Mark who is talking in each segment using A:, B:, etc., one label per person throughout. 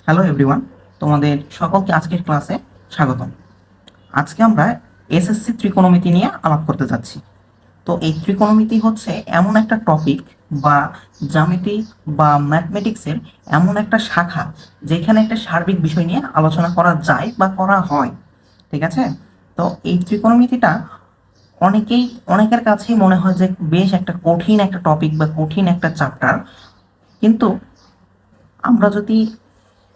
A: Hello everyone, তোমাদের সকলকে আজকের ক্লাসে স্বাগতম। আজকে আমরা এসএসসি ত্রিকোণমিতি নিয়ে আলাপ করতে যাচ্ছি। তো এই ত্রিকোণমিতি হচ্ছে এমন একটা টপিক বা জ্যামিতি বা ম্যাথমেটিক্সের এমন একটা শাখা যেখানে একটা সার্বিক বিষয় নিয়ে আলোচনা করা যায় বা করা হয়। ঠিক আছে? তো এই ত্রিকোণমিতিটা অনেকের কাছেই মনে হয় যে বেশ একটা কঠিন একটা টপিক বা কঠিন একটা চ্যাপ্টার। কিন্তু আমরা যদি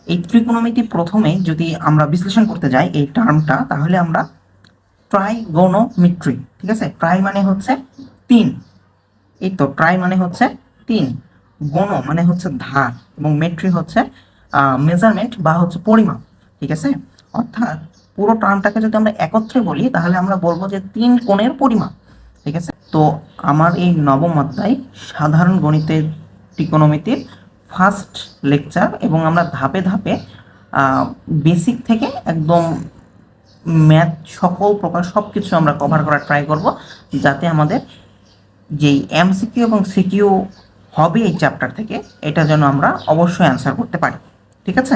A: এই ত্রিকোণমিতি প্রথমে যদি আমরা বিশ্লেষণ করতে যাই এই টার্মটা, তাহলে আমরা ট্রাইগোনোমেট্রি, ঠিক আছে, ট্রাই মানে হচ্ছে তিন, এই তো ট্রাই মানে হচ্ছে তিন, গণ মানে হচ্ছে ধার, এবং মেট্রি হচ্ছে মেজারমেন্ট বা হচ্ছে পরিমাপ। ঠিক আছে, অর্থাৎ পুরো টার্মটাকে যদি আমরা একত্রে বলি তাহলে আমরা বলবো যে তিন কোণের পরিমাপ। ঠিক আছে, তো আমার এই নবম অধ্যায় সাধারণ গণিতের ত্রিকোণমিতির ফার্স্ট লেকচার, এবং আমরা ধাপে ধাপে বেসিক থেকে একদম ম্যাথ সকল প্রকার সব কিছু আমরা কভার করার ট্রাই করব, যাতে আমাদের যেই এমসিকিউ এবং সিকিউ হবে এই চ্যাপ্টার থেকে, এটা যেন আমরা অবশ্যই অ্যান্সার করতে পারি। ঠিক আছে,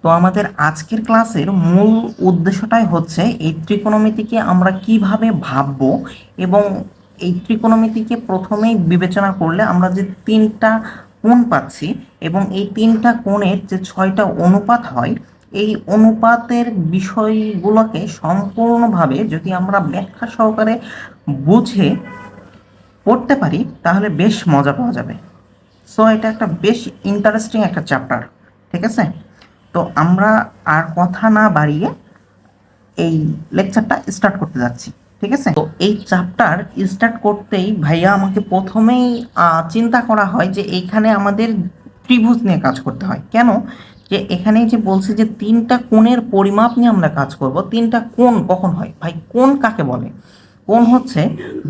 A: তো আমাদের আজকের ক্লাসের মূল উদ্দেশ্যটাই হচ্ছে এই ত্রিকোণমিতিকে আমরা কিভাবে ভাববো, এবং এই ত্রিকোণমিতিকে প্রথমেই বিবেচনা করলে আমরা যে তিনটা কোণ পাচ্ছি, এবং এই তিনটা কোণের যে ছয়টা অনুপাত হয়, এই অনুপাতের বিষয়গুলোকে সম্পূর্ণভাবে যদি আমরা ব্যাখ্যা সহকারে বুঝে পড়তে পারি তাহলে বেশ মজা পাওয়া যাবে। সো এটা একটা বেশ ইন্টারেস্টিং একটা চ্যাপ্টার। ঠিক আছে, তো আমরা আর কথা না বাড়িয়ে এই লেকচারটা স্টার্ট করতে যাচ্ছি। ঠিক আছে, তো এই চ্যাপ্টার স্টার্ট করতেই ভাইয়া আমাকে প্রথমেই চিন্তা করা হয় যে এইখানে আমাদের ত্রিভুজ নিয়ে কাজ করতে হয়। কেন? যে এখানে যে বলছে যে তিনটা কোণের পরিমাপ নিয়ে আমরা কাজ করব। তিনটা কোণ কখন হয় ভাই? কোণ কাকে বলে? কোণ হচ্ছে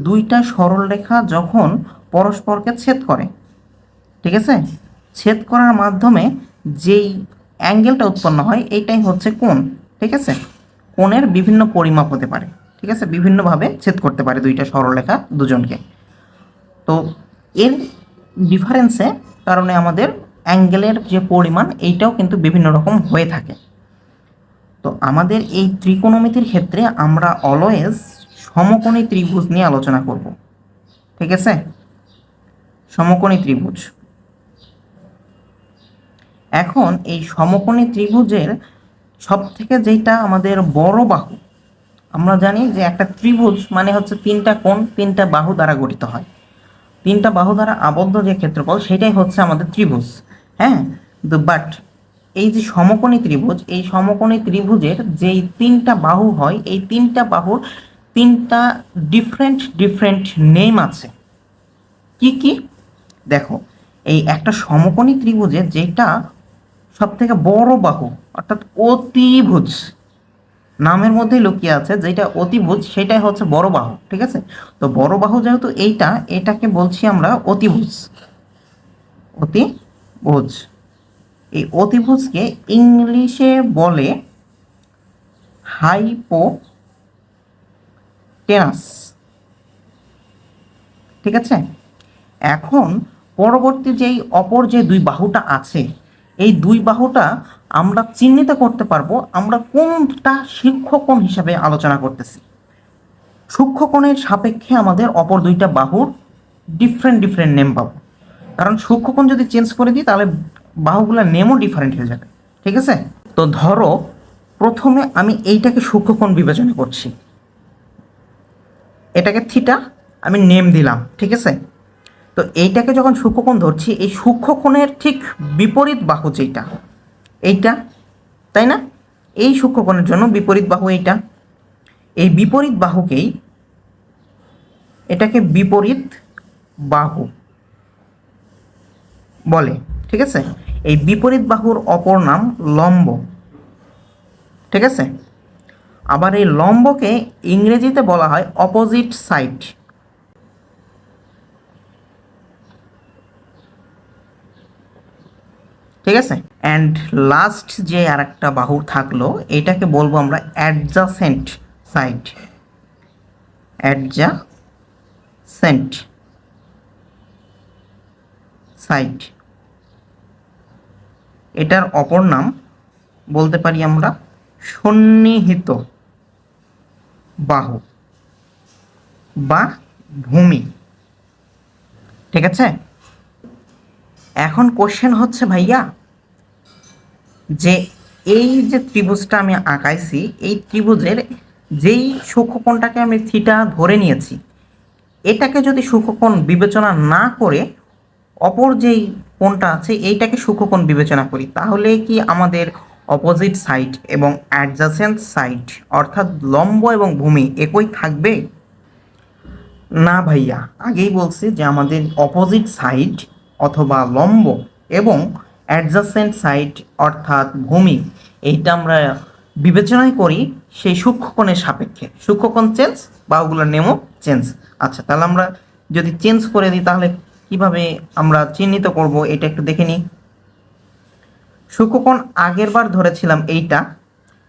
A: দুইটা সরলরেখা যখন পরস্পরকে ছেদ করে। ঠিক আছে, ছেদ করার মাধ্যমে যেই অ্যাঙ্গেলটা উৎপন্ন হয় এইটাই হচ্ছে কোণ। ঠিক আছে, কোণের বিভিন্ন পরিমাপ হতে পারে। ঠিক আছে, বিভিন্নভাবে ছেদ করতে পারে দুইটা সরলরেখা দুজনকে। তো এর ডিফারেন্সে কারণে আমাদের অ্যাঙ্গেলের যে পরিমাণ এইটাও কিন্তু বিভিন্ন রকম হয়ে থাকে। তো আমাদের এই ত্রিকোণমিতির ক্ষেত্রে আমরা অলওয়েজ সমকোণী ত্রিভুজ নিয়ে আলোচনা করব। ঠিক আছে, সমকোণী ত্রিভুজ। এখন এই সমকোণী ত্রিভুজের সব থেকে যেটা আমাদের বড় বাহু, আমরা জানি যে একটা ত্রিভুজ মানে হচ্ছে তিনটা কোণ তিনটা বাহু দ্বারা গঠিত হয়। তিনটা বাহু দ্বারা আবদ্ধ যে ক্ষেত্রফল সেটাই হচ্ছে আমাদের ত্রিভুজ। হ্যাঁ, বাট এই যে সমকোণী ত্রিভুজ, এই সমকোণী ত্রিভুজের যেই তিনটা বাহু হয়, এই তিনটা বাহুর তিনটা ডিফারেন্ট ডিফারেন্ট নেম আছে। কি কি? দেখো, এই একটা সমকোণী ত্রিভুজের যেটা সব থেকে বড় বাহু, অর্থাৎ অতিভুজ, নামের মধ্যেই লুকিয়ে আছে যেটা অতিভুজ সেটাই হচ্ছে বড় বাহু। ঠিক আছে, তো বড় বাহু যেহেতু এইটা, এটাকে বলছি আমরা অতিভুজ। অতিভুজ, এই অতিভুজকে ইংলিশে বলে হাইপোটেনাস। ঠিক আছে, এখন পরবর্তী যেই অপর যে দুই বাহুটা আছে, এই দুই বাহুটা আমরা চিহ্নিত করতে পারবো আমরা কোনটা সূক্ষ্মকোণ হিসাবে আলোচনা করতেছি। সূক্ষ্মকোণের সাপেক্ষে আমাদের অপর দুইটা বাহুর ডিফারেন্ট ডিফারেন্ট নেম পাবো, কারণ সূক্ষ্মকোণ যদি চেঞ্জ করে দিই তাহলে বাহুগুলোর নেমও ডিফারেন্ট হয়ে যাবে। ঠিক আছে, তো ধরো প্রথমে আমি এইটাকে সূক্ষ্মকোণ বিবেচনা করছি, এটাকে থিটা আমি নেম দিলাম। ঠিক আছে, তো এইটাকে যখন সূক্ষ্মকোণ ধরছি, এই সূক্ষ্মকোণের ঠিক বিপরীত বাহু যেটা, এইটা, তাই না? এই সূক্ষ্মকোণের জন্য বিপরীত বাহু এইটা। এই বিপরীত বাহুকেই, এটাকে বিপরীত বাহু বলে। ঠিক আছে, এই বিপরীত বাহুর অপর নাম লম্ব। ঠিক আছে, আবার এই লম্বকে ইংরেজিতে বলা হয় অপোজিট সাইড। ঠিক আছে, অ্যান্ড লাস্ট যে আর একটা বাহু থাকলো এটাকে বলবো আমরা অ্যাডজাসেন্ট সাইড। অ্যাডজাসেন্ট সাইড, এটার অপর নাম বলতে পারি আমরা সন্নিহিত বাহু বা ভূমি। ঠিক আছে, এখন কোশ্চেন হচ্ছে ভাইয়া যে এই যে ত্রিভুজটা আমি আঁকাইছি, এই ত্রিভুজের যেই সূক্ষ্মকোণটাকে আমি থিটা ধরে নিয়েছি, এটাকে যদি সূক্ষ্মকোণ বিবেচনা না করে অপর যেই কোণটা আছে এইটাকে সূক্ষ্মকোণ বিবেচনা করি, তাহলে কি আমাদের অপোজিট সাইড এবং অ্যাডজাসেন্ট সাইড অর্থাৎ লম্ব এবং ভূমি একই থাকবে? না ভাইয়া, আগেই বলছি যে আমাদের অপোজিট সাইড অথবা লম্ব এবং অ্যাডজাসেন্ট সাইড অর্থাৎ ভূমি এইটা আমরা বিবেচনাই করি সেই সূক্ষ্মকোণের সাপেক্ষে। সূক্ষ্মকোণ চেঞ্জ, বাহুগুলোর নেমও চেঞ্জ। আচ্ছা, তাহলে আমরা যদি চেঞ্জ করে দিই তাহলে কিভাবে আমরা চিহ্নিত করব এটা একটু দেখে নিই। সূক্ষ্মকোণ আগের বার ধরেছিলাম এইটা,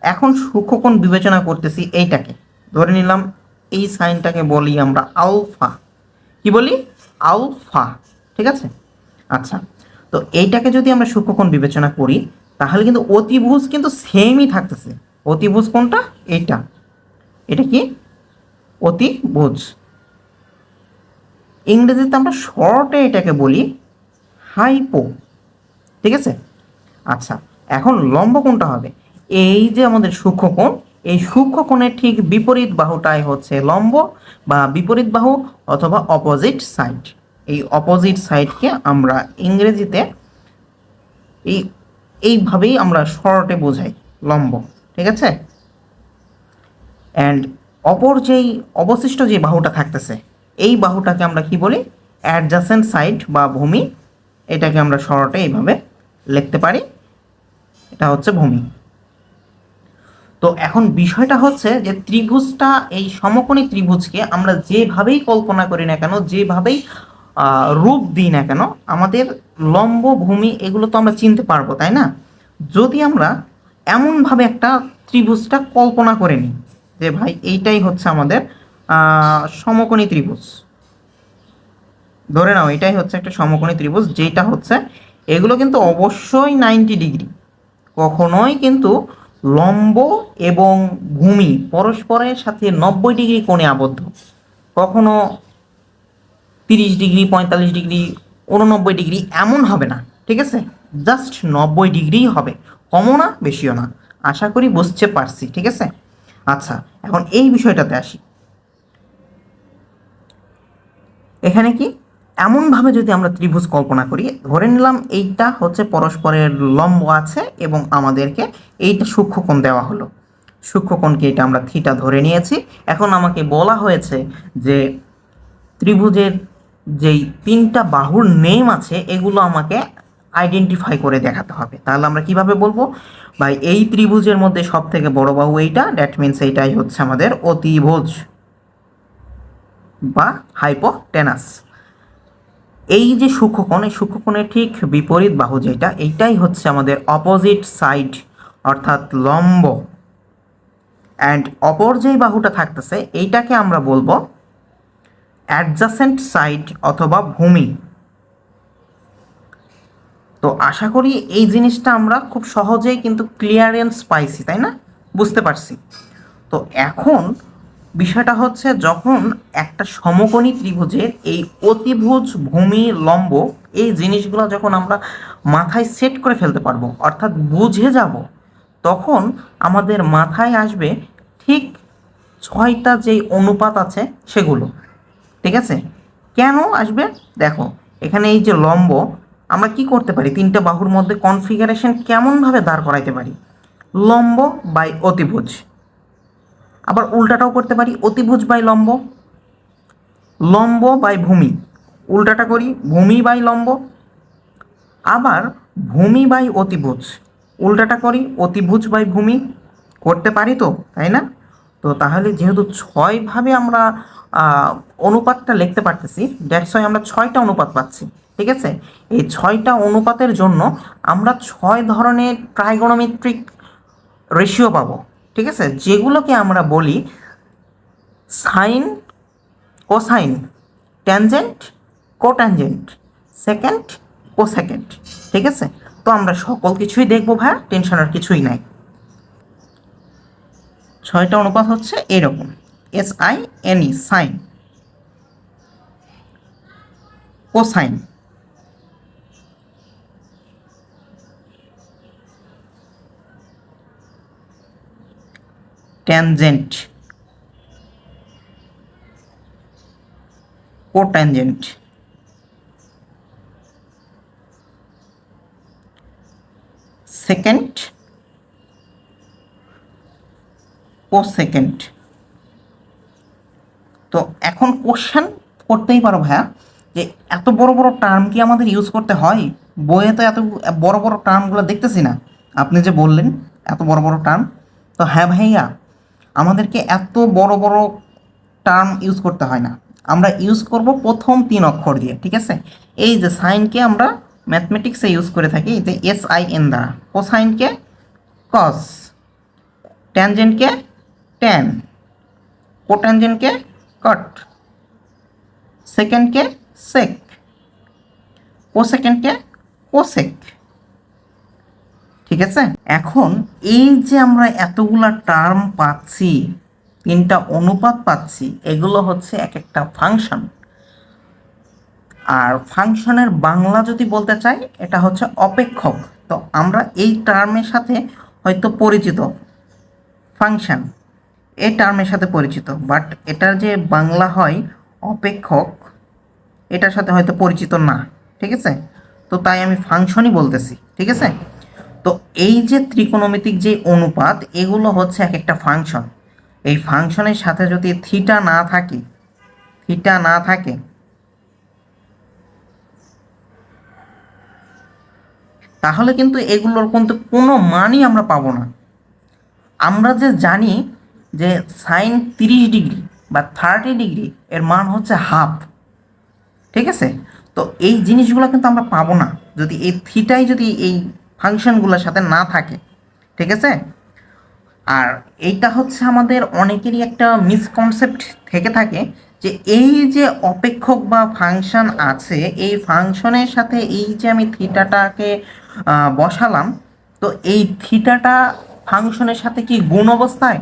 A: এখন সূক্ষ্মকোণ বিবেচনা করতেছি এইটাকে, ধরে নিলাম এই সাইনটাকে বলি আমরা আলফা। কি বলি? আলফা। ঠিক আছে, আচ্ছা, তো এইটাকে যদি আমরা সূক্ষ্মকোণ বিবেচনা করি তাহলে কিন্তু অতিভুজ কিন্তু সেমই থাকতেছে। অতিভুজ কোনটা? এইটা। এটা কি? অতিভুজ। ইংরেজিতে আমরা শর্টে এটাকে বলি হাইপো। ঠিক আছে, আচ্ছা, এখন লম্ব কোনটা হবে? এই যে আমাদের সূক্ষ্মকোণ, এই সূক্ষ্মকোণের ঠিক বিপরীত বাহুটাই হচ্ছে লম্ব বা বিপরীত বাহু অথবা অপোজিট সাইড। এই অপোজিট সাইডকে আমরা ইংরেজিতে এইভাবেই আমরা শর্টে বোঝাই লম্ব। ঠিক আছে, অ্যান্ড অপর যেই অবশিষ্ট যে বাহুটা থাকতেছে এই বাহুটাকে আমরা কি বলি? অ্যাডজাসেন্ট সাইড বা ভূমি। এটাকে আমরা শর্টে এইভাবে লিখতে পারি, এটা হচ্ছে ভূমি। তো এখন বিষয়টা হচ্ছে যে ত্রিভুজটা, এই সমকোণী ত্রিভুজকে আমরা যেভাবেই কল্পনা করি না কেন, যেভাবেই রূপ দিই না কেন, আমাদের লম্ব ভূমি এগুলো তো আমরা চিনতে পারবো, তাই না? যদি আমরা এমনভাবে একটা ত্রিভুজটা কল্পনা করে নিই যে ভাই এইটাই হচ্ছে আমাদের সমকোণী ত্রিভুজ, ধরে নাও এটাই হচ্ছে একটা সমকোণী ত্রিভুজ, যেটা হচ্ছে এগুলো কিন্তু অবশ্যই 90 ডিগ্রি, কখনোই কিন্তু লম্ব এবং ভূমি পরস্পরের সাথে 90 ডিগ্রি কোণে আবদ্ধ, কখনো 30 ডিগ্রি, 45 ডিগ্রি, 89 ডিগ্রি এমন হবে না। ঠিক আছে, জাস্ট 90 ডিগ্রিই হবে, কমও না বেশিও না। আশা করি বুঝতে পারছি। ঠিক আছে, আচ্ছা, এখন এই বিষয়টাতে আসি। এখানে কি এমনভাবে যদি আমরা ত্রিভুজ কল্পনা করি, ধরে নিলাম এইটা হচ্ছে পরস্পরের লম্ব আছে এবং আমাদেরকে এইটা সূক্ষ্মকোণ দেওয়া হলো, সূক্ষ্মকোণকে এটা আমরা থিটা ধরে নিয়েছি। এখন আমাকে বলা হয়েছে যে ত্রিভুজের যেই তিনটা বাহুর নেম আছে এগুলো আমাকে আইডেন্টিফাই করে দেখাতে হবে। তাহলে আমরা কিভাবে বলবো? ভাই এই ত্রিভুজের মধ্যে সব থেকে বড় বাহু এইটা, দ্যাট মিনস এইটাই হচ্ছে আমাদের অতিভুজ বা হাইপোটেনাস। এই যে সূক্ষ্মকোণ, এই সূক্ষ্মকোণের ঠিক বিপরীত বাহু যেটা, এইটাই হচ্ছে আমাদের অপোজিট সাইড অর্থাৎ লম্ব। অ্যান্ড অপর যেই বাহুটা থাকতেছে এইটাকে আমরা বলবো অ্যাডজাসেন্ট সাইড অথবা ভূমি। তো আশা করি এই জিনিসটা আমরা খুব সহজেই কিন্তু ক্লিয়ারেন্স পাইছি, তাই না? বুঝতে পারছি। তো এখন বিষয়টা হচ্ছে যখন একটা সমকোণী ত্রিভুজের এই অতিভুজ, ভূমি, লম্ব এই জিনিসগুলো যখন আমরা মাথায় সেট করে ফেলতে পারবো অর্থাৎ বুঝে যাব, তখন আমাদের মাথায় আসবে ঠিক 6টা যেই অনুপাত আছে সেগুলো। ঠিক আছে, কেন আসবে? দেখো, এখানে এই যে লম্ব, আমরা কি করতে পারি? তিনটা বাহুর মধ্যে কনফিগারেশন কেমনভাবে দাঁড় করাইতে পারি? লম্ব বাই অতিভুজ। আবার উল্টাটাও করতে পারি, অতিভুজ বাই লম্ব, লম্ব বাই ভূমি। উল্টাটা করি, ভূমি বাই লম্ব। আবার ভূমি বাই অতিভুজ, উল্টাটা করি, অতিভুজ বাই ভূমি। করতে পারি তো, তাই না? তো তাহলে যেহেতু 6ভাবে আমরা অনুপাতটা লিখতে পারতেছি, দ্যাটস ওয়াই আমরা 6টা অনুপাত পাচ্ছি। ঠিক আছে, এই 6টা অনুপাতের জন্য আমরা 6 ধরনের ট্রাইগোনোমেট্রিক রেশিও পাবো। ঠিক আছে, যেগুলোকে আমরা বলি sign, cosine, tangent, cotangent, secant, কোসেকেন্ড। ঠিক আছে, তো আমরা সকল কিছুই দেখবো ভাইয়া, টেনশনের কিছুই নাই। 6টা অনুপাত হচ্ছে এরকম, SINE, sine, cosine, tangent, cotangent, secant, cosecant. তো এখন কোশ্চেন করতেই পারো ভাইয়া যে এত বড় বড় টার্ম কি আমাদের ইউজ করতে হয়? বইয়ে তো এত বড় বড় টার্মগুলো দেখতেছি না, আপনি যে বললেন এত বড় বড় টার্ম। তো হ্যাঁ ভাইয়া, আমাদেরকে এত বড় বড় টার্ম ইউজ করতে হয় না, আমরা ইউজ করব প্রথম 3 অক্ষর দিয়ে, ঠিক আছে? এই যে সাইনকে আমরা ম্যাথমেটিক্সে ইউজ করে থাকি যে SIN দ্বারা, কোসাইনকে কস, ট্যানজেন্টকে ট্যান, কোট্যানজেন্টকে কট, সেকেন্ডকে সেক, কোসেকেন্ডকে কোসেক, ঠিক আছে? এখন এই যে আমরা এতগুলা টার্ম পাচ্ছি, 3টা অনুপাত পাচ্ছি, এগুলো হচ্ছে এক একটা ফাংশন। আর ফাংশনের বাংলা যদি বলতে চাই, এটা হচ্ছে অপেক্ষক। তো আমরা এই টার্মের সাথে হয়তো পরিচিত, ফাংশন এই টার্মের সাথে পরিচিত, বাট এটার যে বাংলা হয় অপেক্ষক, এটার সাথে হয়তো পরিচিত না, ঠিক আছে? তো তাই আমি ফাংশনই বলতেছি, ঠিক আছে? তো এই যে ত্রিকোণমিতিক যে অনুপাত, এগুলো হচ্ছে এক একটা ফাংশন। এই ফাংশনের সাথে যদি থিটা না থাকে তাহলে কিন্তু এগুলোর কিন্তু কোনো মানই আমরা পাবো না। আমরা যে জানি যে সাইন 30 ডিগ্রি বা 30 ডিগ্রি এর মান হচ্ছে হাফ, ঠিক আছে? তো এই জিনিসগুলো কিন্তু আমরা পাবো না যদি এই থিটাই যদি এই ফাংশনগুলোর সাথে না থাকে, ঠিক আছে? আর এইটা হচ্ছে আমাদের অনেকেরই একটা মিসকনসেপ্ট থেকে থাকে যে এই যে অপেক্ষক বা ফাংশন আছে, এই ফাংশনের সাথে এই যে আমি থিটাটাকে বসালাম, তো এই থিটাটা ফাংশনের সাথে কি গুণ অবস্থায়?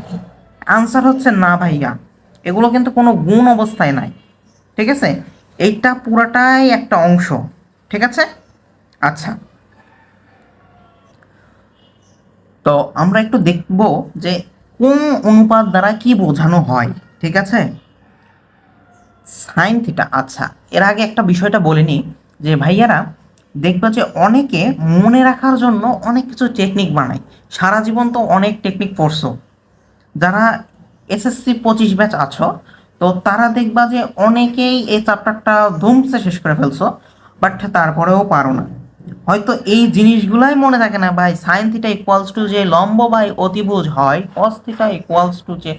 A: আনসার হচ্ছে না ভাইয়া, এগুলো কিন্তু কোনো গুণ অবস্থায় নাই, ঠিক আছে? এইটা পুরাটাই একটা অংশ, ঠিক আছে? আচ্ছা, তো আমরা একটু দেখব যে কোন অনুপাত দ্বারা কি বোঝানো হয়, ঠিক আছে? Sine theta. আচ্ছা, এর আগে একটা বিষয়টা বলে নিই যে ভাইয়ারা দেখবা যে অনেকে মনে রাখার জন্য অনেক কিছু টেকনিক বানায়, সারা জীবন তো অনেক টেকনিক পড়ছো, যারা SSC 25 ব্যাচ আছো, তো তারা দেখবা যে অনেকেই এই চ্যাপ্টারটা ধুমসে শেষ করে ফেলছো, বাট তারপরেও পারো না। হয়তো এই জিনিসগুলাই মনে থাকে না ভাই, সাইন থিটা ইকুয়ালস টু যে লম্ব বাই অতিভুজ হয়, কস থিটা ইকুয়ালস টু যে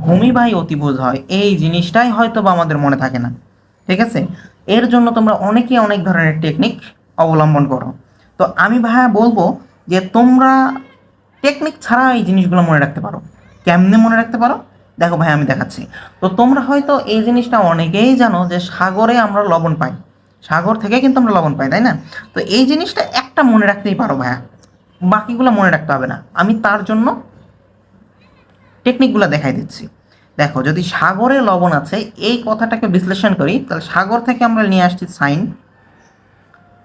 A: ভূমি বাই অতিভুজ হয়, এই জিনিসটাই হয়তো বা আমাদের মনে থাকে না, ঠিক আছে? এর জন্য তোমরা অনেকেই অনেক ধরনের টেকনিক অবলম্বন করো। তো আমি ভাইয়া বলবো যে তোমরা টেকনিক ছাড়া এই জিনিসগুলো মনে রাখতে পারো। কেমনে মনে রাখতে পারো? দেখো ভাই, আমি দেখাচ্ছি। তো তোমরা হয়তো এই জিনিসটা অনেকেই জানো যে সাগরে আমরা লবণ পাই, সাগর থেকে কিন্তু আমরা লবণ পাই, তাই না? তো এই জিনিসটা একটা মনে রাখতেই পারো ভাইয়া, বাকিগুলো মনে রাখতে হবে না। আমি তার জন্য টেকনিকগুলো দেখাই দিচ্ছি। দেখো, যদি সাগরে লবণ আছে এই কথাটাকে বিশ্লেষণ করি, তাহলে সাগর থেকে আমরা নিয়ে আসছি সাইন,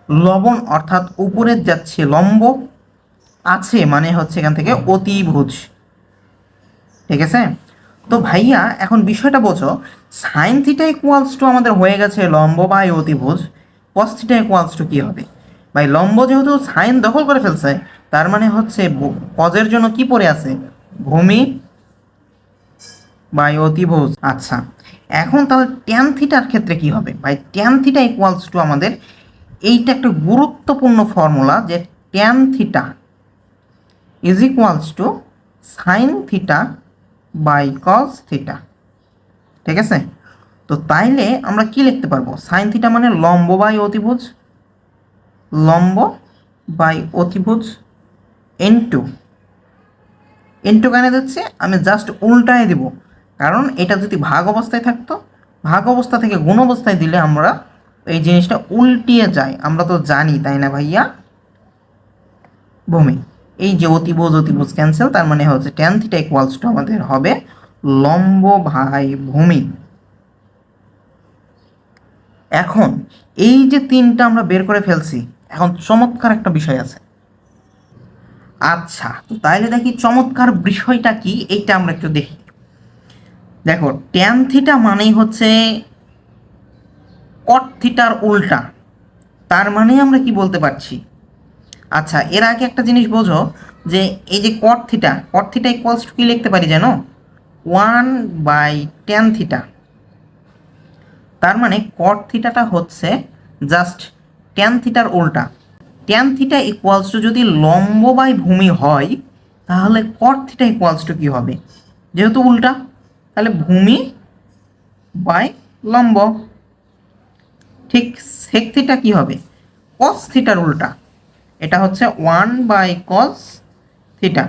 A: লবণ অর্থাৎ উপরে যাচ্ছে লম্ব, আছে মানে হচ্ছে এখান থেকে অতিভুজ, ঠিক আছে? তো ভাইয়া এখন বিষয়টা বোঝো, সাইন থিটা ইকুয়ালস টু আমাদের হয়ে গেছে লম্ব বাই অতিভুজ, কস থিটা ইকুয়ালস টু কী হবে? ভাই লম্ব যেহেতু সাইন দখল করে ফেলছে, তার মানে হচ্ছে কজের জন্য কি পড়ে আছে? ভূমি বাই অতিভুজ। আচ্ছা, এখন তাহলে ট্যান থিটার ক্ষেত্রে কি হবে? ভাই ট্যান থিটা ইকুয়ালস টু আমাদের, এইটা একটা গুরুত্বপূর্ণ ফর্মুলা যে tan theta is equals to sine theta by cos theta, ঠিক আছে? তো তাইলে আমরা কি লিখতে পারবো? সাইন থিটা মানে লম্ব বাই অতিভুজ, লম্ব বাই অতিভুজ ইনটু, ইনটু কেন দিচ্ছে? আমি জাস্ট উল্টায় দিব, কারণ এটা যদি ভাগ অবস্থায় থাকতো, ভাগ অবস্থা থেকে গুণ অবস্থায় দিলে আমরা এই জিনিসটা উল্টিয়ে যায়, আমরা তো জানি, তাই না ভাইয়া? ভূমি। এই যে অতিভুজ অতিভুজ ক্যান্সেল, তার মানে হচ্ছে ট্যান থিটা ইকুয়ালস টু আমাদের হবে লম্ব ভাই ভূমি। এখন এই যে তিনটা আমরা বের করে ফেলছি, এখন চমৎকার একটা বিষয় আছে। আচ্ছা, তো তাইলে দেখি চমৎকার বিষয়টা কি, এইটা আমরা একটু দেখি। দেখো, ট্যান থিটা মানেই হচ্ছে কট থিটার উল্টা, তার মানে আমরা কি বলতে পারছি? আচ্ছা, এর আগে একটা জিনিস বোঝো, যে এই যে কট থিটা ইকুয়ালস টু কি লিখতে পারি জানো? 1/tan theta. তার মানে কট থিটাটা হচ্ছে জাস্ট ট্যান থিটার উল্টা। ট্যান থিটা ইকুয়ালস টু যদি লম্ব বাই ভূমি হয়, তাহলে কট থিটা ইকুয়ালস টু কি হবে? যেহেতু উল্টা, তাহলে ভূমি বাই লম্ব। ঠিক সেক থিটা কি হবে? কস থিটার উল্টা, এটা হচ্ছে 1/cos থিটা।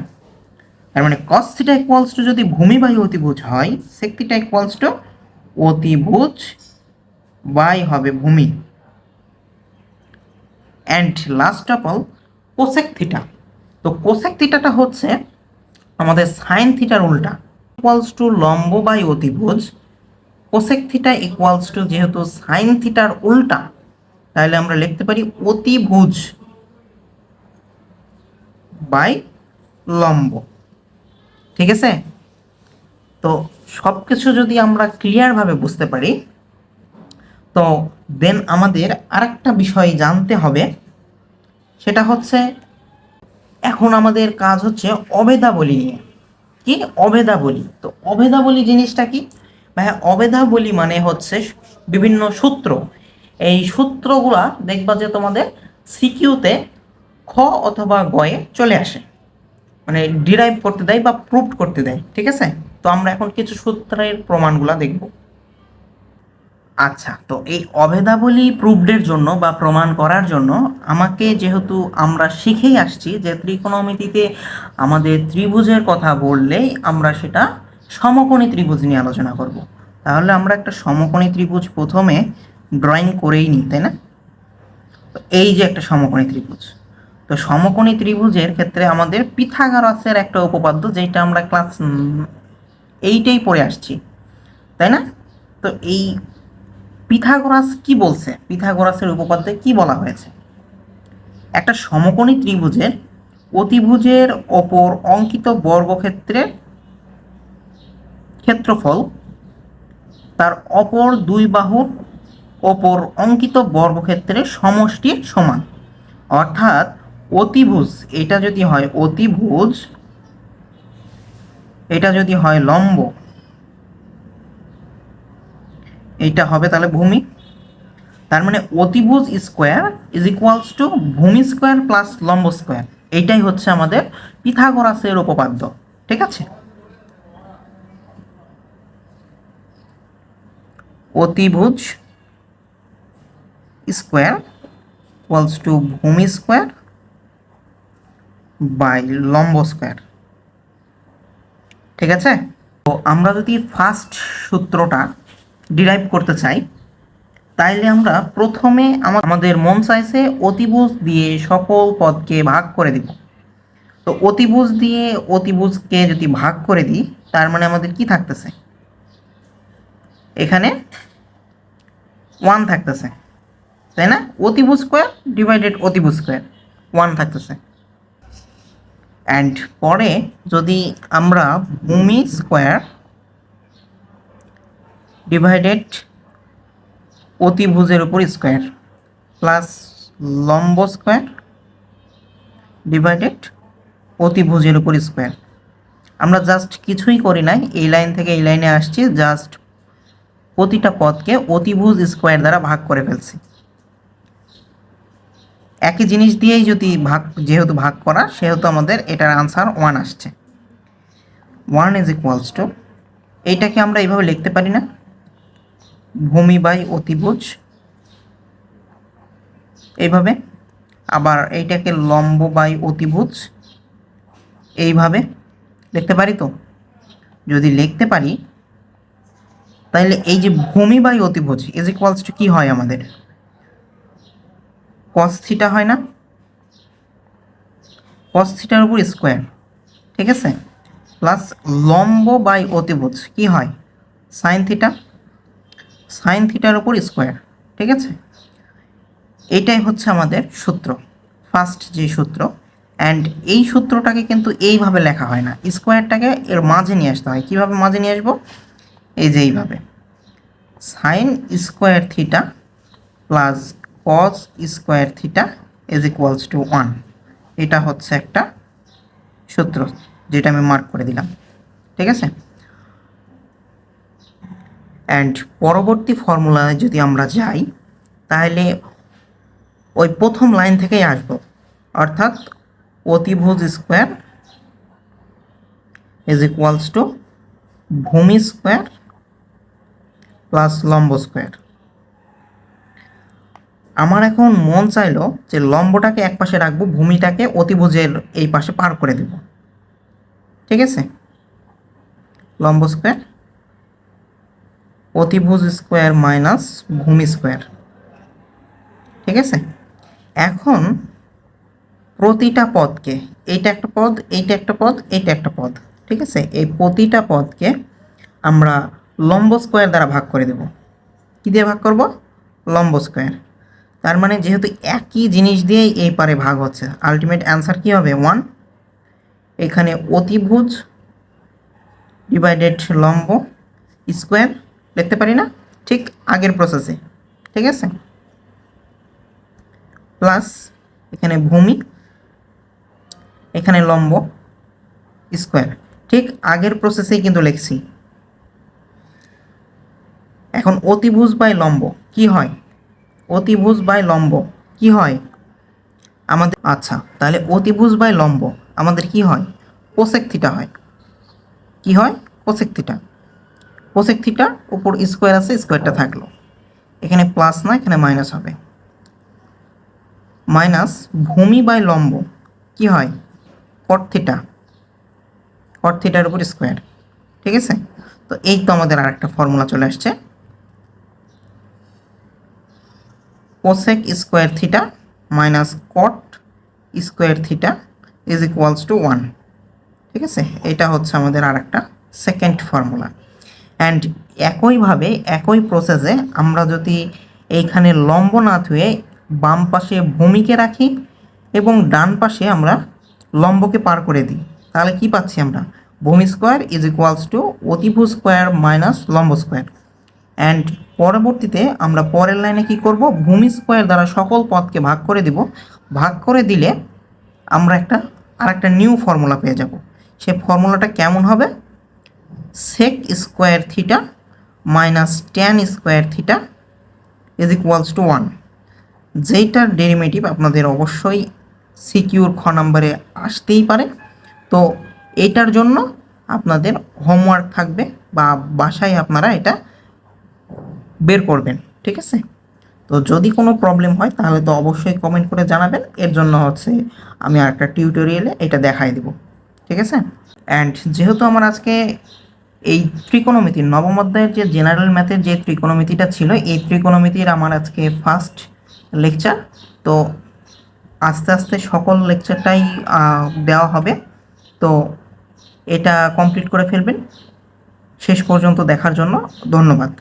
A: তার মানে কস থিটা ইকুয়ালস টু যদি ভূমি বাই অতিভুজ হয়, সেক থিটা ইকুয়ালস টু অতিভুজ বাই হবে ভূমি। And last of all cosec theta. তো কোসেক থিটাটা হচ্ছে আমাদের সাইন থিটার উল্টা, ইকুয়ালস টু লম্ব বাই অতিভুজ। কোসেক থিটা ইকুয়ালস টু যেহেতু সাইন থিটার উল্টা, তাহলে আমরা লিখতে পারি অতিভুজ বাই লম্ব। ঠিক আছে? তো সব কিছু যদি আমরা ক্লিয়ারভাবে বুঝতে পারি, তো দেন আমাদের আরেকটা বিষয় জানতে হবে, সেটা হচ্ছে এখন আমাদের কাজ হচ্ছে অভেদাবলী নিয়ে। কি অভেদাবলী? তো অভেদাবলী জিনিসটা কি ভাইয়া? অভেদাবলী মানে হচ্ছে বিভিন্ন সূত্র। এই সূত্রগুলা দেখবা যে তোমাদের সিকিউতে খ অথবা গয়ে চলে আসে, মানে ডিরাইভ করতে দেয় বা প্রুভ করতে দেয়। ঠিক আছে? তো আমরা এখন কিছু সূত্রের প্রমাণগুলা দেখব। আচ্ছা, তো এই অভেদাবলী প্রুভডের জন্য বা প্রমাণ করার জন্য আমাকে, যেহেতু আমরা শিখেই আসছি যে ত্রিকোণমিতিতে আমাদের ত্রিভুজের কথা বললেই আমরা সেটা সমকোণী ত্রিভুজ নিয়ে আলোচনা করব। তাহলে আমরা একটা সমকোণী ত্রিভুজ প্রথমে ড্রয়িং করেই নিই, তাই না? তো এই যে একটা সমকোণী ত্রিভুজ, তো সমকোণী ত্রিভুজের ক্ষেত্রে আমাদের পিথাগোরাসের একটা উপপাদ্য, যেটা আমরা ক্লাস 8এই পড়ে আসছি, তাই না? তো এই পিথাগোরাস কি বলছে? পিথাগোরাসের উপপাদ্যে কি বলা হয়েছে? একটা সমকোণী ত্রিভুজের অতিভুজের ওপর অঙ্কিত বর্গক্ষেত্রের ক্ষেত্রফল তার অপর দুই বাহুর ওপর অঙ্কিত বর্গক্ষেত্রের সমষ্টির সমান। অর্থাৎ অতিভুজ, এটা যদি হয় অতিভুজ, এটা যদি হয় লম্ব, এইটা হবে তাহলে ভূমি। তার মানে অতিভুজ স্কোয়ার ইজ ইকুয়ালস টু ভূমি স্কোয়ার প্লাস লম্ব স্কোয়ার। এইটাই হচ্ছে আমাদের পিথাগোরাসের উপপাদ্য। ঠিক আছে? অতিভুজ স্কোয়ার ইকুয়ালস টু ভূমি স্কোয়ার বাই লম্ব স্কোয়ার। ঠিক আছে? তো আমরা যদি ফার্স্ট সূত্রটা ডিরাইভ করতে চাই, তাইলে আমরা প্রথমে আমাদের মন চাইছে অতিভুজ দিয়ে সকল পদকে ভাগ করে দিব। তো অতিভুজ দিয়ে অতিভুজকে যদি ভাগ করে দিই, তার মানে আমাদের কি থাকতেছে? এখানে 1 থাকতেছে, তাই না? অতিভুজ স্কোয়ার ডিভাইডেড অতিভুজ স্কোয়ার 1 থাকতেছে। অ্যান্ড পরে যদি আমরা ভূমি স্কোয়ার ডিভাইডেড অতিভুজের উপর স্কোয়ার প্লাস লম্ব স্কোয়ার ডিভাইডেড অতিভুজের উপর স্কোয়ার, আমরা জাস্ট কিছুই করি নাই, এই লাইন থেকে এই লাইনে আসছি, জাস্ট প্রতিটা পদকে অতিভুজ স্কোয়ার দ্বারা ভাগ করে ফেলছি। একই জিনিস দিয়েই যদি ভাগ, যেহেতু ভাগ করা, সেহেতু আমাদের এটার আনসার 1 আসছে। 1 ইজ ইকুয়ালস টু, এইটাকে আমরা এইভাবে লিখতে পারি না? ভূমি বাই অতিভুজ, এইভাবে। আবার এইটাকে লম্ব বাই অতিভুজ, এইভাবে লিখতে পারি। তো যদি লিখতে পারি, তাহলে এই যে ভূমি বাই অতিভুজ ইজ ইকুয়ালস টু কি হয় আমাদের? কস থিটা হয় না? কস থিটার উপর স্কোয়ার, ঠিক আছে, প্লাস লম্ব বাই অতিভুজ কি হয় সাইন থিটা, সাইন থিটার উপর স্কোয়ার, ঠিক আছে। এটাই হচ্ছে আমাদের সূত্র, ফার্স্ট যে সূত্র। অ্যান্ড এই সূত্রটাকে কিন্তু এইভাবে লেখা হয় না, স্কোয়ারটাকে এর মাঝে নিয়ে আসতে হয়। কীভাবে মাঝে নিয়ে আসবো? এই যে এইভাবে, sine square theta plus cos square theta is equals to 1। এটা হচ্ছে একটা সূত্র যেটা আমি মার্ক করে দিলাম, ঠিক আছে। অ্যান্ড পরবর্তী ফর্মুলায় যদি আমরা যাই তাহলে ওই প্রথম লাইন থেকেই আসবো, অর্থাৎ অতিভুজ স্কোয়ার ইজ ইকুয়ালস টু ভূমি স্কোয়ার প্লাস লম্ব স্কোয়ার। আমার এখন মন চাইলো যে লম্বটাকে এক পাশে রাখবো, ভূমিটাকে অতিভুজের এই পাশে পার করে দেব, ঠিক আছে। লম্ব স্কোয়ার অতিভুজ স্কোয়ার মাইনাস ভূমি স্কোয়ার, ঠিক আছে। এখন প্রতিটা পদকে, এইটা একটা পদ, এইটা একটা পদ, এইটা একটা পদ, ঠিক আছে, এই প্রতিটা পদকে আমরা লম্ব স্কোয়ার দ্বারা ভাগ করে দেব। কী দিয়ে ভাগ করব? লম্ব স্কোয়ার। তার মানে যেহেতু একই জিনিস দিয়েই এই পারে ভাগ হচ্ছে, আলটিমেট অ্যান্সার কী হবে? 1। এখানে অতিভুজ ডিভাইডেড লম্ব স্কোয়ার লিখতে পারি না, ঠিক আগের প্রসেসে, ঠিক আছে, প্লাস এখানে ভূমি, এখানে লম্ব স্কোয়ার, ঠিক আগের প্রসেসেই কিন্তু লিখছি। এখন অতিভুজ বাই লম্ব কি হয়? অতিভুজ বাই লম্ব কি হয় আমাদের? আচ্ছা, তাহলে অতিভুজ বাই লম্ব আমাদের কি হয়? কোসেক থিটা হয়। কি হয়? Cosec theta. কোসেক থিটা উপর স্কোয়ার আছে, স্কোয়ারটা থাকলো, এখানে প্লাস না, এখানে মাইনাস হবে। মাইনাস ভূমি বাই লম্ব কি হয়? কট থিটা, কট থিটার উপর স্কোয়ার, ঠিক আছে। তো এই তো আমাদের আর একটা ফর্মুলা চলে আসছে, cosec square theta minus cot square theta is equals to 1, ঠিক আছে। এটা হচ্ছে আমাদের আর একটা সেকেন্ড ফর্মুলা। অ্যান্ড একইভাবে একই প্রসেসে আমরা যদি এইখানে লম্ব না থুয়ে বাম পাশে ভূমিকে রাখি এবং ডান পাশে আমরা লম্বকে পার করে দিই, তাহলে কি পাচ্ছি আমরা? ভূমি স্কোয়ার ইজ ইকুয়ালস টু অতিভুজ স্কোয়ার মাইনাস লম্ব স্কোয়ার। অ্যান্ড পরবর্তীতে আমরা পরের লাইনে কি করব? ভূমি স্কোয়ার দ্বারা সকল পদকে ভাগ করে দিব। ভাগ করে দিলে আমরা আরেকটা নিউ ফর্মুলা পেয়ে যাব। সেই ফর্মুলাটা কেমন হবে? Sec square theta minus tan square theta is equals to 1, যেইটার ডেরিভেটিভ আপনাদের অবশ্যই সিকিউর খ নাম্বারে আসতেই পারে। তো এটার জন্য আপনাদের হোমওয়ার্ক থাকবে বা বাসায় আপনারা এটা বের করবেন, ঠিক আছে। তো যদি কোনো প্রবলেম হয় তাহলে তো অবশ্যই কমেন্ট করে জানাবেন, এর জন্য আমি আর একটা টিউটোরিয়ালে এটা দেখাই দেব, ঠিক আছে। অ্যান্ড যেহেতু আমার আজকে এই ত্রিকোণমিতির নবম অধ্যায়ের যে জেনারেল ম্যাথের যে ত্রিকোণমিতিটা ছিল, এই ত্রিকোণমিতির আমার আজকে ফার্স্ট লেকচার। তো আস্তে আস্তে সকল লেকচারটাই দেওয়া হবে, তো এটা কমপ্লিট করে ফেলবেন। শেষ পর্যন্ত দেখার জন্য ধন্যবাদ।